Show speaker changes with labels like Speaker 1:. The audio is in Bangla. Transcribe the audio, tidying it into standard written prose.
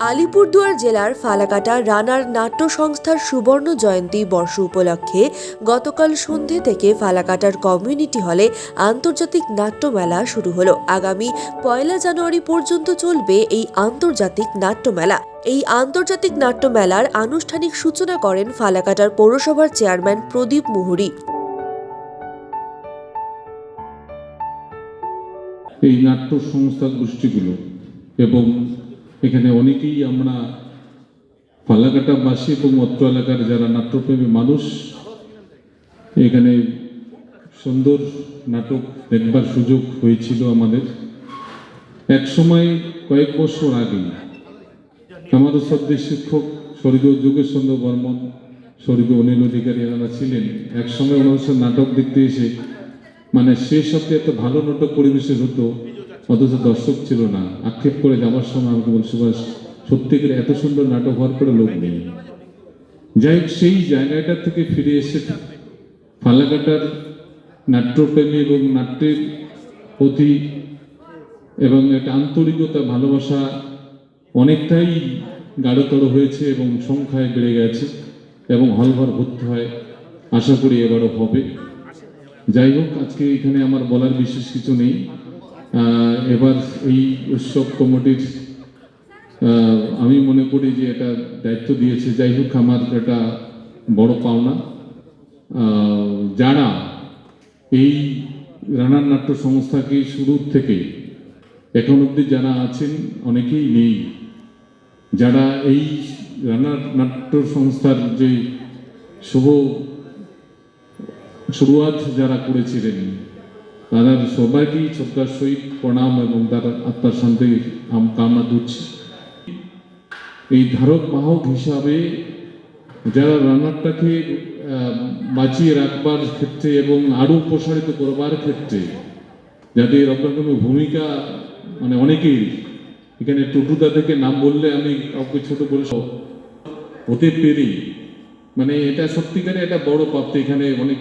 Speaker 1: আলিপুরদুয়ার জেলার ফালাকাটা রানার নাট্য সংস্থার সুবর্ণ জয়ন্তী বর্ষ উপলক্ষে গতকাল সন্ধে থেকে ফালাকাটার কমিউনিটি হলে আন্তর্জাতিক নাট্যমেলা শুরু হলো। আগামী ১ জানুয়ারি পর্যন্ত চলবে এই আন্তর্জাতিক নাট্যমেলা। এই আন্তর্জাতিক নাট্যমেলার আনুষ্ঠানিক সূচনা করেন ফালাকাটার পৌরসভার চেয়ারম্যান প্রদীপ মুহুরী।
Speaker 2: এই নাট্য সংস্থা গোষ্ঠীগুলো এবং এখানে অনেকেই আমরা ফালাকাটাবাসী এবং অত্র এলাকার যারা নাট্যপ্রেমী মানুষ এখানে সুন্দর নাটক দেখবার সুযোগ হয়েছিল আমাদের। এক সময় কয়েক বছর আগে আমাদের শ্রদ্ধেয় শিক্ষক স্বর্গীয় যোগেশ চন্দ্র বর্মন, স্বর্গীয় অনিল অধিকারী এনারা ছিলেন। এক সময় ওনাদের নাটক দেখতে এসে মানে শেষ অব্দি এত ভালো নাটক পরিবেশন হতো, অথচ দর্শক ছিল না। আক্ষেপ করে যাওয়ার সময় আমাকে বলছে, সুভাষ সত্যি করে এত সুন্দর নাটক হওয়ার পরে লোক নেই। যাই হোক, সেই জায়গাটা থেকে ফিরে এসে ফালাকাটার নাট্যপ্রেমী এবং নাট্যের প্রতি এবং একটা আন্তরিকতা ভালোবাসা অনেকটাই গাঢ়তর হয়েছে এবং সংখ্যায় বেড়ে গেছে এবং হলঘর ভর্তি হয়। আশা করি এবারও হবে। যাই হোক, আজকে এখানে আমার বলার বিশেষ কিছু নেই। এবার এই উৎসব কমিটির আমি মনে করি যে এটা দায়িত্ব দিয়েছে। যাই হোক, আমার এটা বড় পাওনা। যারা এই রানার নাট্য সংস্থাকে শুরুর থেকে এখন অবধি যারা আছেন অনেকেই নেই। যারা এই রানার নাট্য সংস্থার যে শুরুয়াত যারা করেছিলেন তাদের সবাইকেই শ্রদ্ধার সহিত প্রণাম এবং তার আত্মার শান্তি কামনা করছি। এই ধারক বাহক হিসাবে যারা রান্নাটাকে বাঁচিয়ে রাখবার ক্ষেত্রে এবং আরও প্রসারিত করবার ক্ষেত্রে যাদের অগ্রগণ্য ভূমিকা মানে অনেকেই এখানে টুটুদা থেকে নাম বললে আমি কাউকে ছোট বলে হতে পেরে মানে এটা সত্যিকারে একটা বড় প্রাপ্তি। এখানে অনেক